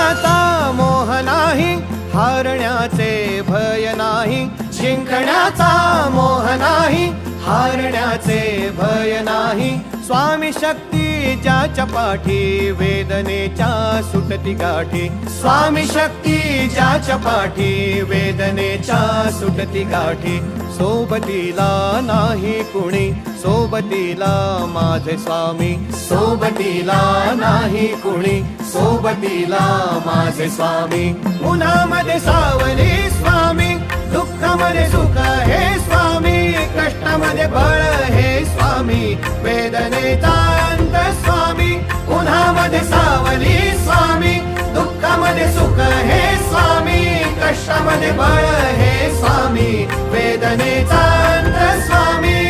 जिंकण्याचा मोह नाही, हारण्याचे भय नाही. जिंकण्याचा मोह नाही, हारण्याचे भय नाही. स्वामी शक्ती ज्याच्या पाठी, वेदनेच्या सुटती गाठी. स्वामी शक्ती ज्याच्या पाठी, वेदनेच्या सुटती गाठी. सोबतीला नाही कुणी, सोबतीला माझे स्वामी. सोबतीला नाही कुणी, सोबतीला माझे स्वामी. उन्हामध्ये सावली स्वामी, दुःखामध्ये सुख हे स्वामी. कष्टामध्ये बळ हे स्वामी, वेदनेचा अंत स्वामी. उन्हामध्ये सावली स्वामी, दुःखामध्ये सुख हे स्वामी. कष्टामध्ये बळ हे स्वामी, वेदनेचा अंत स्वामी.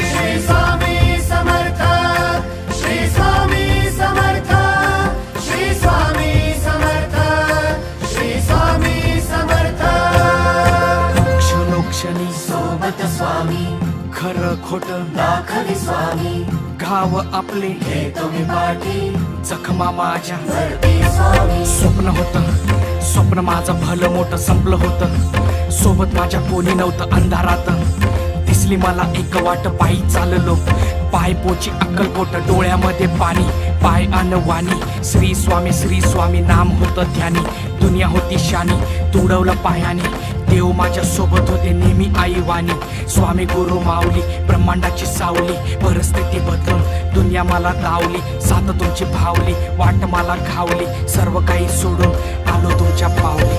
श्री स्वामी समर्थ, श्री स्वामी समर्थ, श्री स्वामी समर्थ, श्री स्वामी समर्थ. क्षणोक्षणी सोबत स्वामी, खरं खोट दाखवी स्वामी. गाव आपले हे तुम्ही पाठी, जखमा माझ्या भरती स्वामी. स्वप्न होतं, स्वप्न माझं भलं मोठं संपलं होतं. सोबत माझ्या कोणी नव्हतं अंधारात. दिसली मला एक वाट, पायी चाललो. पाय पोची अक्कलकोट, डोळ्यामध्ये पाणी. पाय अन वाणी, श्री स्वामी नाम होतं ध्यानी. दुनिया होती शानी, तुडवलं पायाने. देव माझ्या सोबत होते नेहमी आई वाणी. स्वामी गुरु माऊली, ब्रह्मांडाची सावली. परिस्थिती बदलून दुनिया मला दावली. साथ तुमची भावली, वाट मला घावली. सर्व काही सोडून आलो तुमच्या पावली.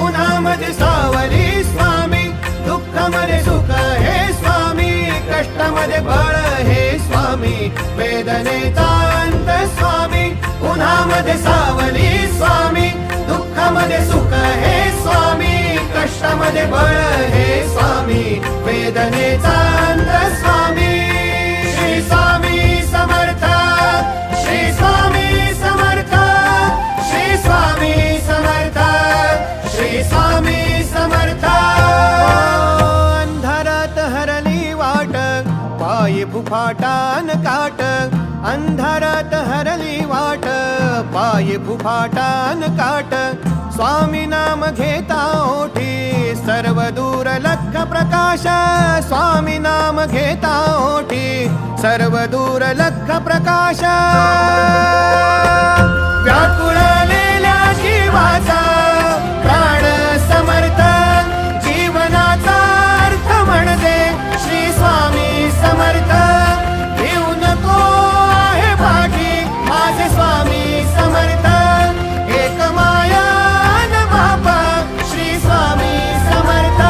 उन्हामध्ये सावली स्वामी, दुःखामध्ये सुख हे स्वामी. कष्टामध्ये बळ हे स्वामी, वेदनेचा अंत स्वामी. उन्हामध्ये सावली स्वामी, दुःखामध्ये सुख हे स्वामी. कष्टामध्ये बळ हे स्वामी, वेदनेचा अंत स्वामी. श्री स्वामी समर्थ, श्री स्वामी समर्थ, श्री स्वामी समर्थ, श्री स्वामी समर्थ. अंधारात हरली वाट, पायी फुफाटान काट. अंधारात हरली वाट, पायी फुफाटान काट. स्वामी नाम घेता ओठी, सर्व दूर लख प्रकाश. स्वामी नाम घेता ओठी, सर्व दूर लख प्रकाश. व्याकुळलेल्या जीवाचा प्राण समर्थ, जीवनाचा अर्थ म्हणजे श्री स्वामी समर्थ. घेऊ नको आहे पाठी, माझे स्वामी समर्थ. एक माया न बापा, श्री स्वामी समर्थ.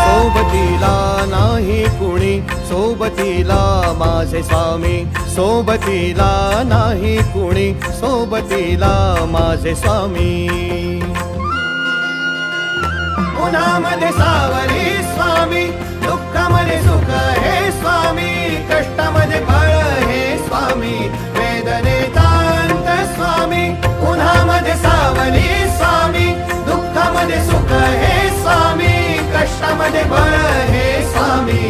सोबतीला नाही कुणी, सोबतीला माझे स्वामी. सोबतीला नाही कुणी, सोबतीला माझे स्वामी. उन्हामध्ये सावली स्वामी, दुःखामध्ये सुख हे स्वामी. कष्टामध्ये बळ हे स्वामी, वेदनेचा अंत स्वामी. उन्हामध्ये सावली स्वामी, दुःखामध्ये सुख हे स्वामी. कष्टामध्ये बळ हे स्वामी,